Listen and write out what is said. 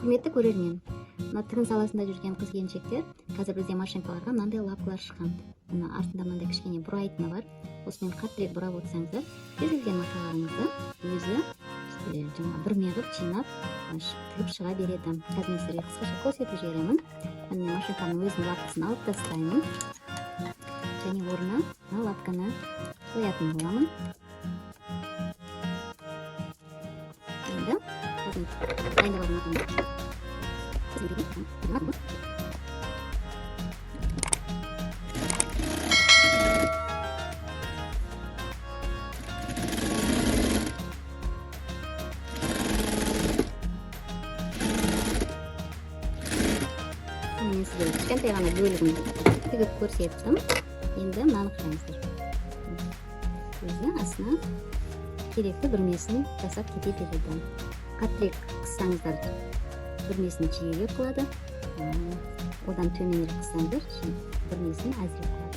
Құрметті көрермен, мына тігін саласында жүрген қыз келіншектер, қазір бізде машинкаларға мынандай лапкалар шыққан. Мына артында мынандай кішкене бұрайтыны бар. Осымен қаттырек бұрап отырсаңыздар, кез келген маталарыңызды өзі жаңа бүрме қылып жинап тігіп шыға береді. Қазір мен сіздерге қысқаша көрсетіп жіберемін. Мен машинканың өзінің лапкасын алып тастаймын және орнына мына лапканы қоятын боламын. Енді дайындап алған мен сізге кішкентай ғана бөлігін тігіп көрсеттім. Енді мынаны қараңыздар. Өзі астына керекті бүрмесін жасап кете береді. Қаттырек қыссаңыздар бүрмесін жиірек қылады, одан төменірек қыссаңыздар бүрмесін әзірек қылады.